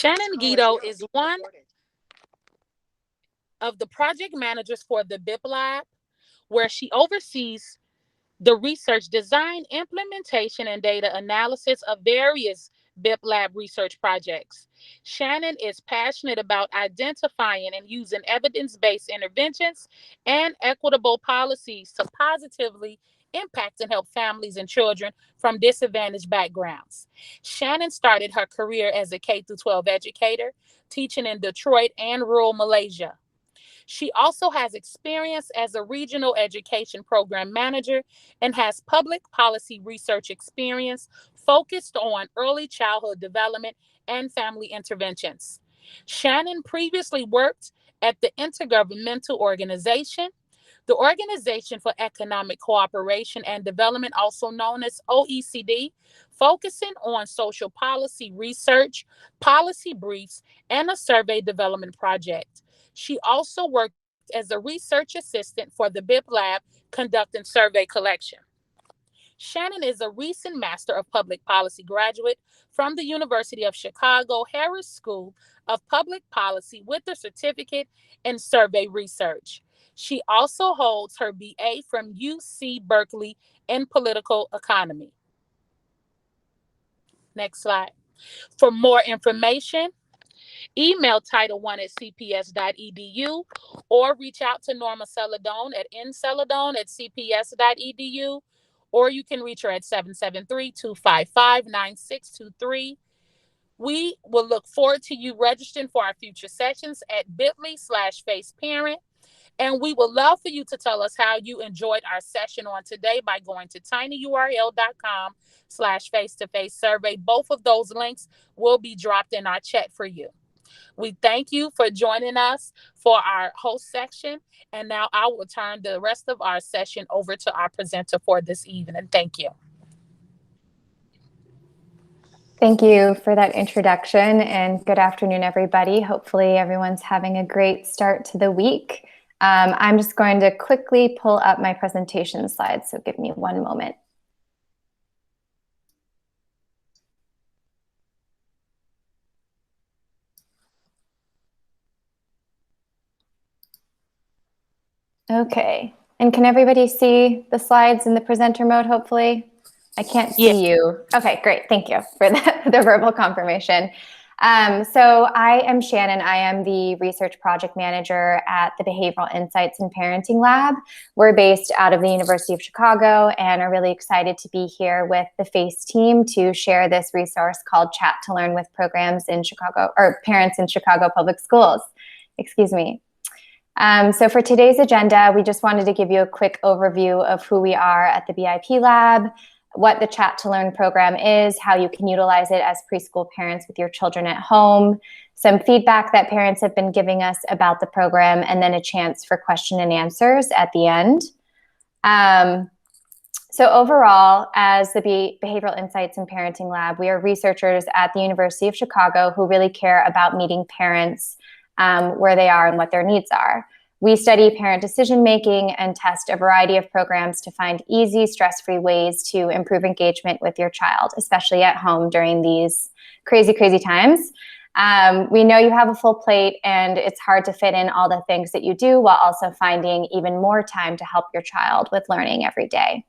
Shannon Guido is one of the project managers for the BIP Lab, where she oversees the research, design, implementation, and data analysis of various BIP Lab research projects. Shannon is passionate about identifying and using evidence based interventions and equitable policies to positively impact and help families and children from disadvantaged backgrounds. Shannon started her career as a K 12 educator, teaching in Detroit and rural Malaysia. She also has experience as a regional education program manager and has public policy research experience focused on early childhood development and family interventions. Shannon previously worked at the Intergovernmental Organization, the Organization for Economic Cooperation and Development, also known as OECD, focusing on social policy research, policy briefs, and a survey development project. She also worked as a research assistant for the BIP Lab conducting survey collection. Shannon is a recent Master of Public Policy graduate from the University of Chicago Harris School of Public Policy with a certificate in survey research. She also holds her BA from UC Berkeley in political economy. Next slide. For more information, email title1@cps.edu or reach out to Norma Celadon at nceladon@cps.edu, or you can reach her at 773-255-9623. We will look forward to you registering for our future sessions at bit.ly/faceparent. And we would love for you to tell us how you enjoyed our session on today by going to tinyurl.com/face-to-face survey. Both of those links will be dropped in our chat for you. We thank you for joining us for our host section. And now I will turn the rest of our session over to our presenter for this evening. Thank you. Thank you for that introduction, and good afternoon, everybody. Hopefully everyone's having a great start to the week. I'm just going to quickly pull up my presentation slides, so give me one moment. Okay, and can everybody see the slides in the presenter mode, hopefully? I can't see you. Okay, great, thank you for the verbal confirmation. So I am Shannon. I am the research project manager at the Behavioral Insights and Parenting Lab. We're based out of the University of Chicago and are really excited to be here with the FACE team to share this resource called Chat to Learn with programs in Chicago, or parents in Chicago Public Schools. Excuse me. So for today's agenda, we just wanted to give you a quick overview of who we are at the BIP Lab, what the Chat to Learn program is, how you can utilize it as preschool parents with your children at home, some feedback that parents have been giving us about the program, and then a chance for question and answers at the end. So overall, as the Behavioral Insights and Parenting Lab, we are researchers at the University of Chicago who really care about meeting parents where they are and what their needs are. We study parent decision-making and test a variety of programs to find easy, stress-free ways to improve engagement with your child, especially at home during these crazy, crazy times. We know you have a full plate and it's hard to fit in all the things that you do while also finding even more time to help your child with learning every day.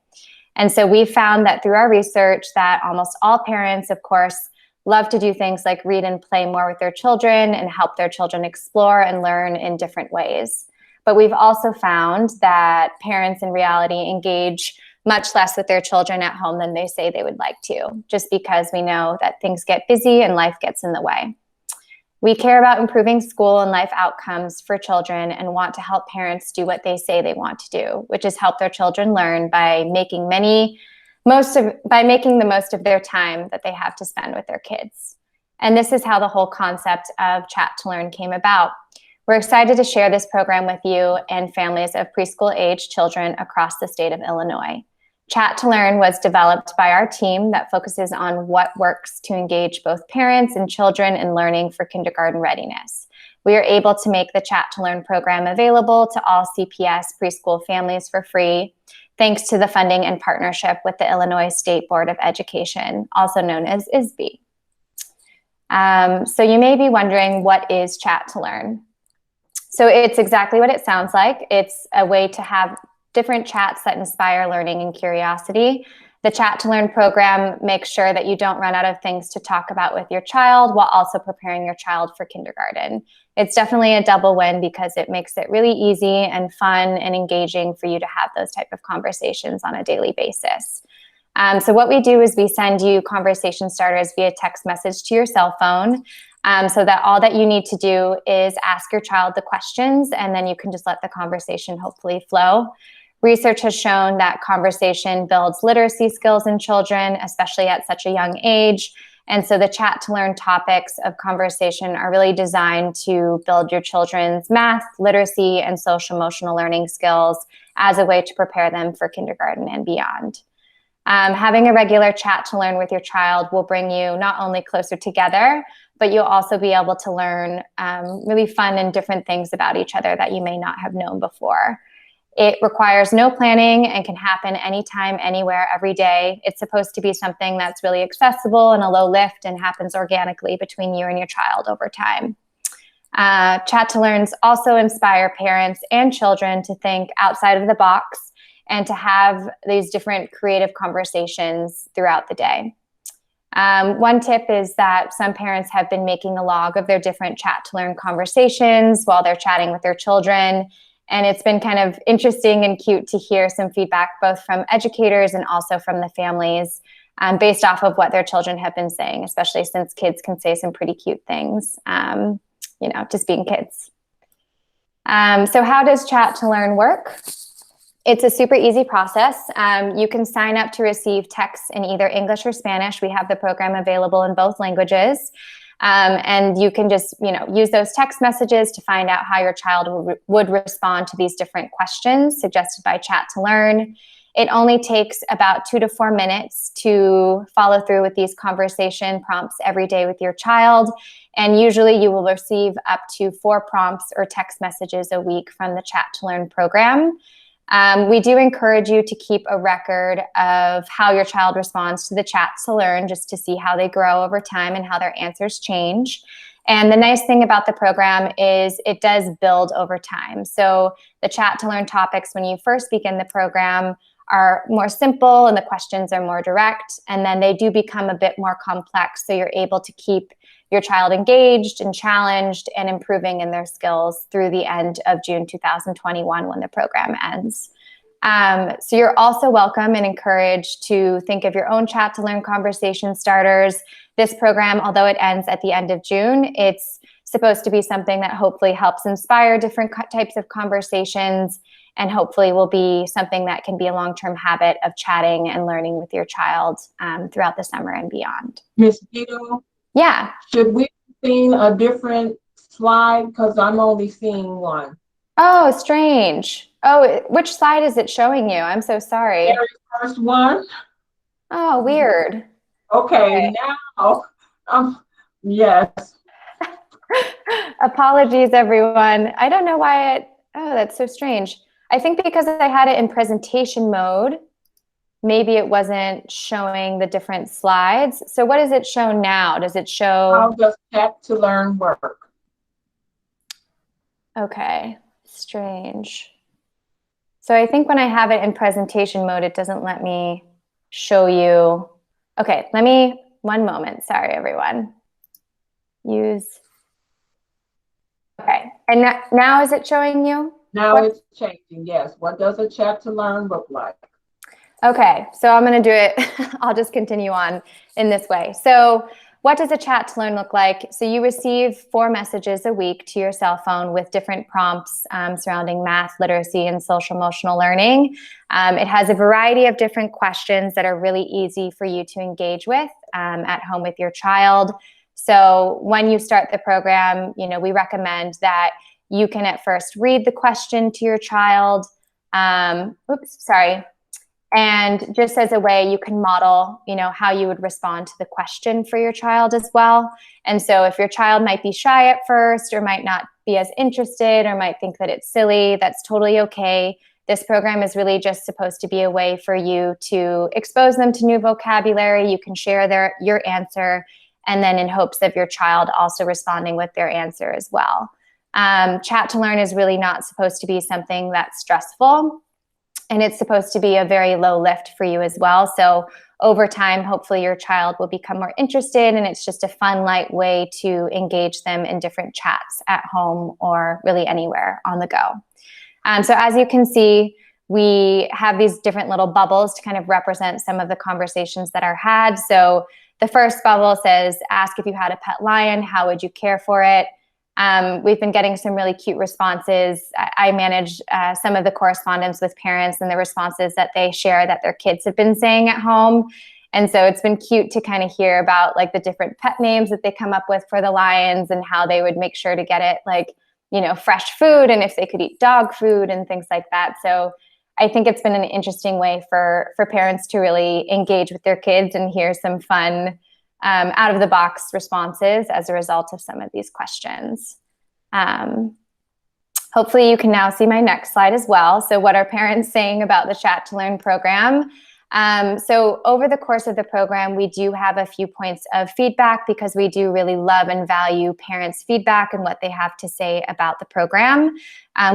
And so we found that through our research that almost all parents, of course, love to do things like read and play more with their children and help their children explore and learn in different ways. But we've also found that parents in reality engage much less with their children at home than they say they would like to, just because we know that things get busy and life gets in the way. We care about improving school and life outcomes for children and want to help parents do what they say they want to do, which is help their children learn by making the most of their time that they have to spend with their kids. And this is how the whole concept of Chat to Learn came about. We're excited to share this program with you and families of preschool-age children across the state of Illinois. Chat to Learn was developed by our team that focuses on what works to engage both parents and children in learning for kindergarten readiness. We are able to make the Chat to Learn program available to all CPS preschool families for free, thanks to the funding and partnership with the Illinois State Board of Education, also known as ISB. So you may be wondering, what is Chat to Learn? So it's exactly what it sounds like. It's a way to have different chats that inspire learning and curiosity. The Chat to Learn program makes sure that you don't run out of things to talk about with your child while also preparing your child for kindergarten. It's definitely a double win because it makes it really easy and fun and engaging for you to have those type of conversations on a daily basis. So what we do is we send you conversation starters via text message to your cell phone, so that all that you need to do is ask your child the questions, and then you can just let the conversation hopefully flow. Research has shown that conversation builds literacy skills in children, especially at such a young age. And so the Chat to Learn topics of conversation are really designed to build your children's math, literacy, and social emotional learning skills as a way to prepare them for kindergarten and beyond. Having a regular Chat to Learn with your child will bring you not only closer together, but you'll also be able to learn really fun and different things about each other that you may not have known before. It requires no planning and can happen anytime, anywhere, every day. It's supposed to be something that's really accessible and a low lift and happens organically between you and your child over time. Chat to Learns also inspire parents and children to think outside of the box and to have these different creative conversations throughout the day. One tip is that some parents have been making a log of their different Chat to Learn conversations while they're chatting with their children. And it's been kind of interesting and cute to hear some feedback both from educators and also from the families, based off of what their children have been saying, especially since kids can say some pretty cute things, just being kids. So how does Chat to Learn work? It's a super easy process. You can sign up to receive texts in either English or Spanish. We have the program available in both languages. And you can just, use those text messages to find out how your child would respond to these different questions suggested by Chat to Learn. It only takes about 2 to 4 minutes to follow through with these conversation prompts every day with your child. And usually you will receive up to 4 prompts or text messages a week from the Chat to Learn program. We do encourage you to keep a record of how your child responds to the Chat to Learn, just to see how they grow over time and how their answers change. And the nice thing about the program is it does build over time. So the Chat to Learn topics, when you first begin the program, are more simple and the questions are more direct, and then they do become a bit more complex, so you're able to keep your child engaged and challenged and improving in their skills through the end of June 2021 when the program ends. So you're also welcome and encouraged to think of your own Chat to Learn conversation starters. This program, although it ends at the end of June, it's supposed to be something that hopefully helps inspire different types of conversations, and hopefully will be something that can be a long-term habit of chatting and learning with your child throughout the summer and beyond. Miss Vito? Yeah. Should we have seen a different slide? Because I'm only seeing one. Oh, strange. Oh, which slide is it showing you? I'm so sorry. Very first one. Oh, weird. Okay. Now, yes. Apologies, everyone. I don't know why that's so strange. I think because I had it in presentation mode, maybe it wasn't showing the different slides. So what does it show now? Does it show? How does Chat to Learn work? Okay, strange. So I think when I have it in presentation mode, it doesn't let me show you. Okay, one moment. Sorry, everyone. Okay, and now is it showing you? Now it's changing, yes. What does a Chat to Learn look like? Okay, so I'm going to do it. I'll just continue on in this way. So what does a Chat to Learn look like? So you receive 4 messages a week to your cell phone with different prompts surrounding math, literacy, and social emotional learning. It has a variety of different questions that are really easy for you to engage with at home with your child. So when you start the program, we recommend that you can at first read the question to your child. And just as a way, you can model, how you would respond to the question for your child as well. And so if your child might be shy at first or might not be as interested or might think that it's silly, that's totally okay. This program is really just supposed to be a way for you to expose them to new vocabulary. You can share your answer, and then in hopes of your child also responding with their answer as well. Chat to Learn is really not supposed to be something that's stressful, and it's supposed to be a very low lift for you as well. So over time, hopefully your child will become more interested, and it's just a fun, light way to engage them in different chats at home or really anywhere on the go. So as you can see, we have these different little bubbles to kind of represent some of the conversations that are had. So the first bubble says, ask if you had a pet lion, how would you care for it? We've been getting some really cute responses. I manage some of the correspondence with parents and the responses that they share that their kids have been saying at home. And so it's been cute to kind of hear about like the different pet names that they come up with for the lions and how they would make sure to get it like, you know, fresh food and if they could eat dog food and things like that. So I think it's been an interesting way for parents to really engage with their kids and hear some fun out of the box responses as a result of some of these questions. Hopefully you can now see my next slide as well. So what are parents saying about the Chat to Learn program? So over the course of the program, we do have a few points of feedback because we do really love and value parents' feedback and what they have to say about the program.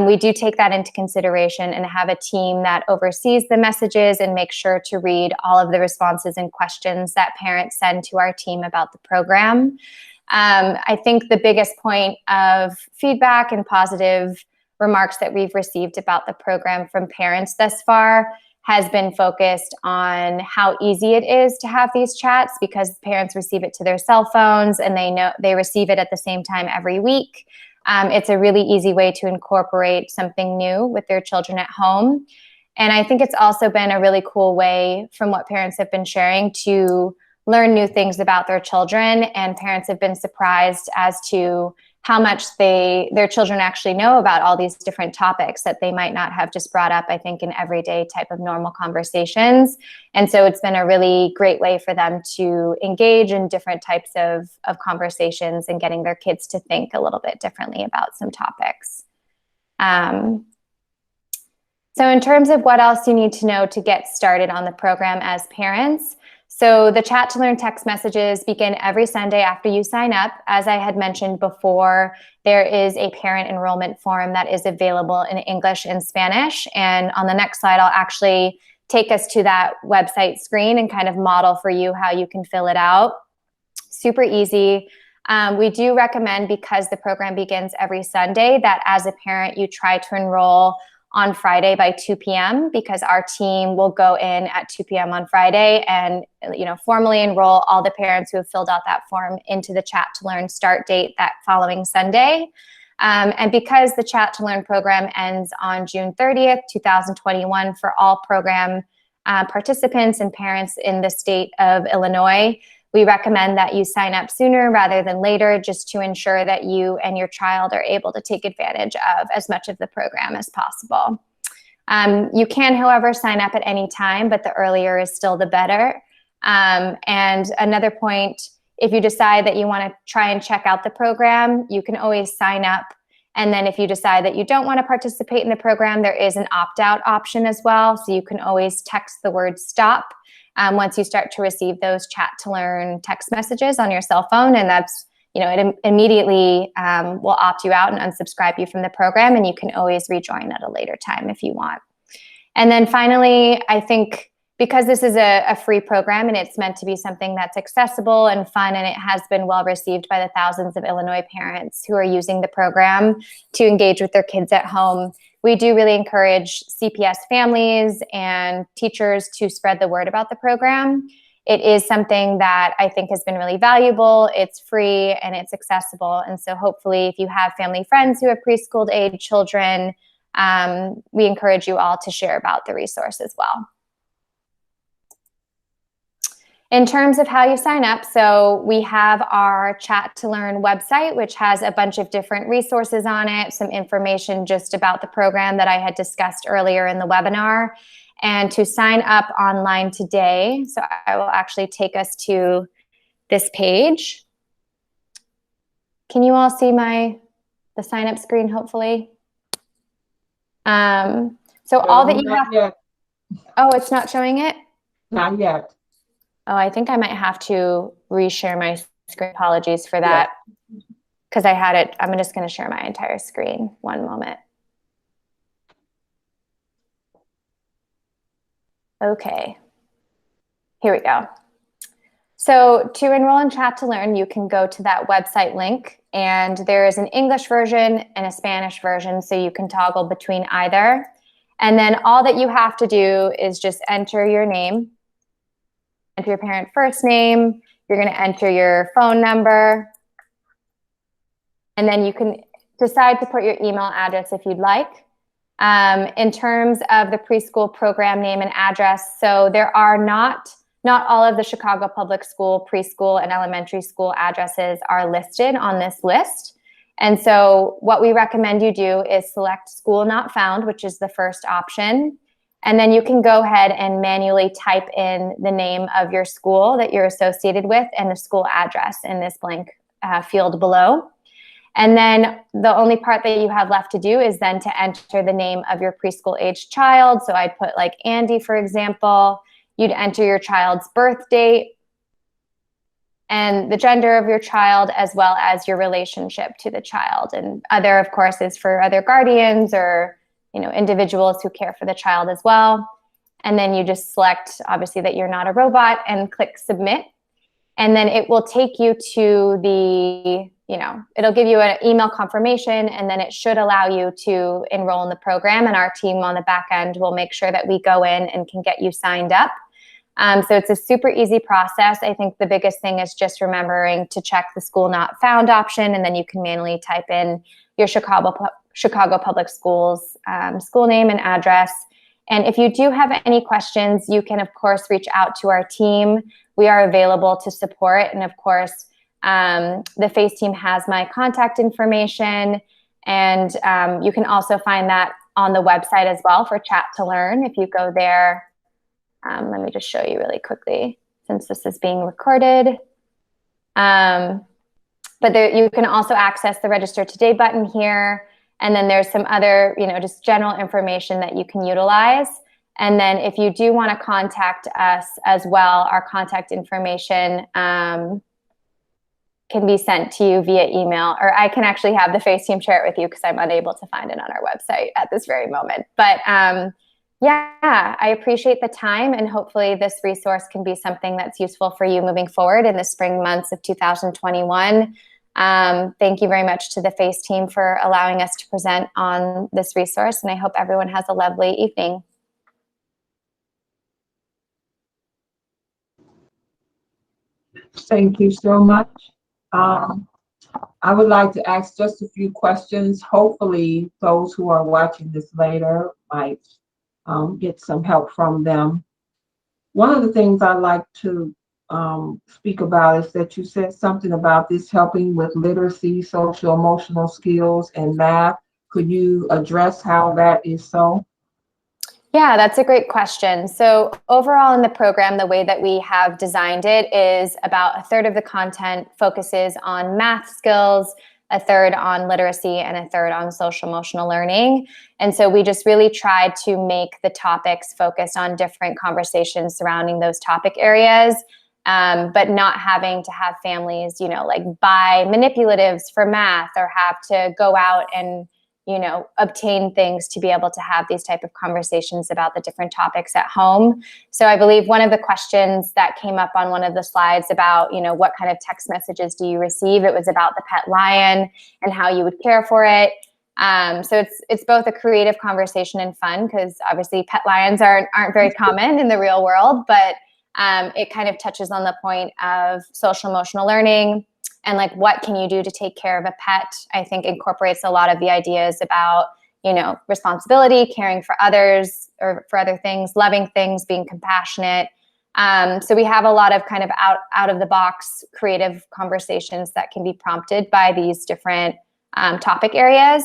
We do take that into consideration and have a team that oversees the messages and makes sure to read all of the responses and questions that parents send to our team about the program. I think the biggest point of feedback and positive remarks that we've received about the program from parents thus far has been focused on how easy it is to have these chats because parents receive it to their cell phones and they know they receive it at the same time every week. It's a really easy way to incorporate something new with their children at home. And I think it's also been a really cool way, from what parents have been sharing, to learn new things about their children. And parents have been surprised as to how much their children actually know about all these different topics that they might not have just brought up, I think, in everyday type of normal conversations. And so it's been a really great way for them to engage in different types of conversations and getting their kids to think a little bit differently about some topics. So in terms of what else you need to know to get started on the program as parents, so the Chat to Learn text messages begin every Sunday after you sign up. As I had mentioned before, there is a parent enrollment form that is available in English and Spanish. And on the next slide, I'll actually take us to that website screen and kind of model for you how you can fill it out. Super easy. We do recommend, because the program begins every Sunday, that as a parent, you try to enroll on Friday by 2 p.m. because our team will go in at 2 p.m. on Friday and, you know, formally enroll all the parents who have filled out that form into the Chat to Learn start date that following Sunday. And because the Chat to Learn program ends on June 30th, 2021 for all program participants and parents in the state of Illinois, we recommend that you sign up sooner rather than later, just to ensure that you and your child are able to take advantage of as much of the program as possible. You can, however, sign up at any time, but the earlier is still the better. And another point, if you decide that you want to try and check out the program, you can always sign up. And then if you decide that you don't want to participate in the program, there is an opt-out option as well. So you can always text the word stop once you start to receive those Chat to Learn text messages on your cell phone. And that's, you know, it immediately will opt you out and unsubscribe you from the program. And you can always rejoin at a later time if you want. And then finally, I think because this is a free program and it's meant to be something that's accessible and fun, and it has been well received by the thousands of Illinois parents who are using the program to engage with their kids at home, we do really encourage CPS families and teachers to spread the word about the program. It is something that I think has been really valuable. It's free and it's accessible. And so hopefully if you have family friends who have preschool age children, we encourage you all to share about the resource as well. In terms of how you sign up, so we have our Chat to Learn website, which has a bunch of different resources on it, some information just about the program that I had discussed earlier in the webinar. And to sign up online today, so I will actually take us to this page. Can you all see the sign up screen, hopefully? So all that you have to, oh, it's not showing it? Not yet. Oh, I think I might have to reshare my screen. Apologies for that, because I had it. I'm just going to share my entire screen. One moment. Okay, here we go. So to enroll in Chat to Learn, you can go to that website link, and there is an English version and a Spanish version, so you can toggle between either. And then all that you have to do is just enter your name, enter your parent first name, you're going to enter your phone number, and then you can decide to put your email address if you'd like. In terms of the preschool program name and address, so there are not all of the Chicago Public School preschool and elementary school addresses are listed on this list. And so what we recommend you do is select school not found, which is the first option. And then you can go ahead and manually type in the name of your school that you're associated with and the school address in this blank field below. And then the only part that you have left to do is then to enter the name of your preschool age child. So I'd put like Andy, for example. You'd enter your child's birth date and the gender of your child, as well as your relationship to the child. And other, of course, is for other guardians or, you know, individuals who care for the child as well. And then you just select, obviously, that you're not a robot and click submit. And then it will take you to the, you know, it'll give you an email confirmation, and then it should allow you to enroll in the program. And our team on the back end will make sure that we go in and can get you signed up. So it's a super easy process. I think the biggest thing is just remembering to check the school not found option, and then you can manually type in your Chicago Public Schools school name and address. And if you do have any questions, you can, of course, reach out to our team. We are available to support. And of course, the FACE team has my contact information. And you can also find that on the website as well for Chat to Learn. If you go there, let me just show you really quickly since this is being recorded. But there, you can also access the Register Today button here. And then there's some other, you know, just general information that you can utilize. And then if you do want to contact us as well, our contact information can be sent to you via email, or I can actually have the FACE team share it with you because I'm unable to find it on our website at this very moment. But yeah, I appreciate the time, and hopefully this resource can be something that's useful for you moving forward in the spring months of 2021. Thank you very much to the FACE team for allowing us to present on this resource, and I hope everyone has a lovely evening. Thank you so much. I would like to ask just a few questions. Hopefully those who are watching this later might get some help from them. One of the things I'd like to speak about is that you said something about this helping with literacy, social emotional skills, and math. Could you address how that is so? Yeah, that's a great question. So overall in the program, the way that we have designed it is about a third of the content focuses on math skills, a third on literacy, and a third on social emotional learning. And so we just really tried to make the topics focused on different conversations surrounding those topic areas, but not having to have families, you know, like buy manipulatives for math or have to go out and, you know, obtain things to be able to have these type of conversations about the different topics at home. So I believe one of the questions that came up on one of the slides about, you know, what kind of text messages do you receive? It was about the pet lion and how you would care for it. So it's both a creative conversation and fun, because obviously pet lions aren't very common in the real world, but it kind of touches on the point of social emotional learning. And like, what can you do to take care of a pet? I think incorporates a lot of the ideas about, you know, responsibility, caring for others or for other things, loving things, being compassionate. So we have a lot of kind of out of the box creative conversations that can be prompted by these different topic areas.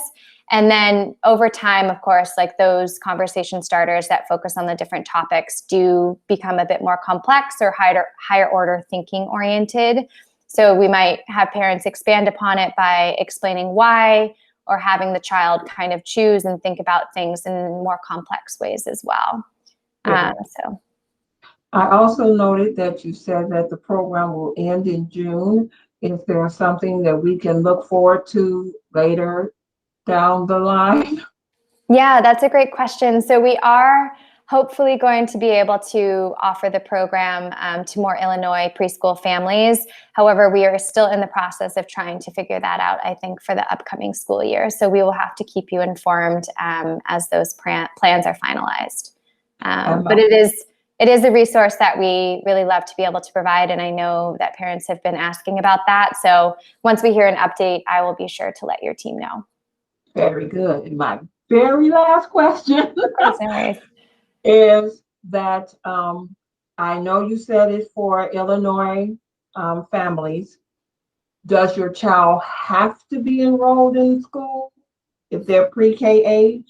And then over time, of course, like those conversation starters that focus on the different topics do become a bit more complex or higher order thinking oriented. So we might have parents expand upon it by explaining why, or having the child kind of choose and think about things in more complex ways as well. Yeah. I also noted that you said that the program will end in June. Is there something that we can look forward to later down the line? Yeah, that's a great question. So we are hopefully going to be able to offer the program to more Illinois preschool families. However, we are still in the process of trying to figure that out, I think, for the upcoming school year. So we will have to keep you informed as those plans are finalized. But it is a resource that we really love to be able to provide, and I know that parents have been asking about that. So once we hear an update, I will be sure to let your team know. Very good. And my very last question Nice. is that I know you said it for Illinois families. Does your child have to be enrolled in school if they're pre-K age?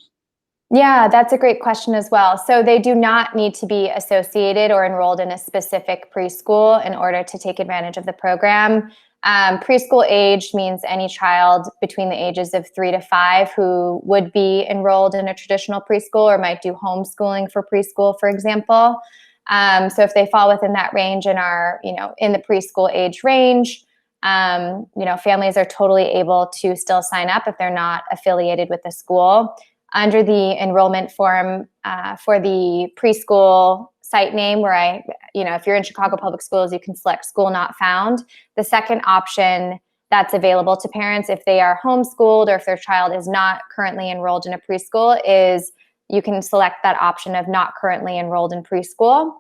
Yeah, that's a great question as well. So they do not need to be associated or enrolled in a specific preschool in order to take advantage of the program. Preschool age means any child between the ages of 3 to 5 who would be enrolled in a traditional preschool or might do homeschooling for preschool, for example. So if they fall within that range and are, in the preschool age range, families are totally able to still sign up if they're not affiliated with the school. Under the enrollment form for the preschool site name, where if you're in Chicago Public Schools, you can select school not found. The second option that's available to parents if they are homeschooled or if their child is not currently enrolled in a preschool is you can select that option of not currently enrolled in preschool.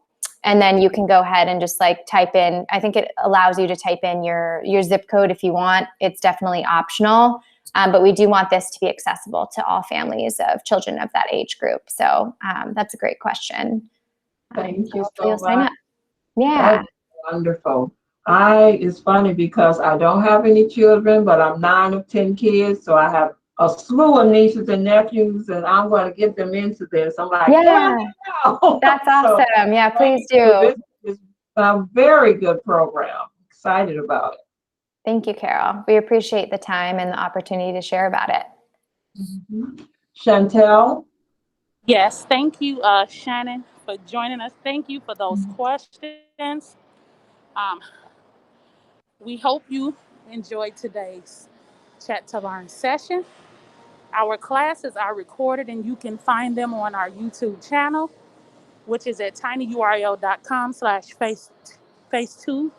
And then you can go ahead and just type in, I think it allows you to type in your zip code if you want. It's definitely optional. But we do want this to be accessible to all families of children of that age group. So that's a great question. Thank you You'll so sign much. up. Yeah. That's wonderful. It's funny because I don't have any children, but I'm 9 of 10 kids. So I have a slew of nieces and nephews, and I'm going to get them into this. I'm like, Yeah. now. That's So awesome. Yeah, please this do. is a very good program. Excited about it. Thank you, Carol. We appreciate the time and the opportunity to share about it. Chantel? Yes, thank you, Shannon, for joining us. Thank you for those questions. Um, we hope you enjoyed today's Chat to Learn session. Our classes are recorded and you can find them on our YouTube channel, which is at tinyurl.com/face2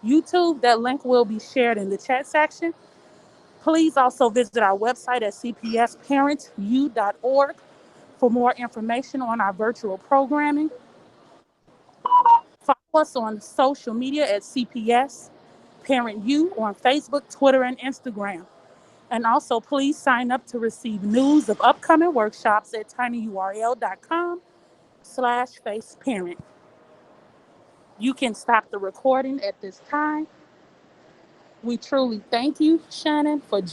YouTube. That link will be shared in the chat section. Please also visit our website at cpsparentu.org for more information on our virtual programming. Follow us on social media at CPS Parent U on Facebook, Twitter, and Instagram. And also, please sign up to receive news of upcoming workshops at tinyurl.com/faceparent. You can stop the recording at this time. We truly thank you, Shannon, for joining.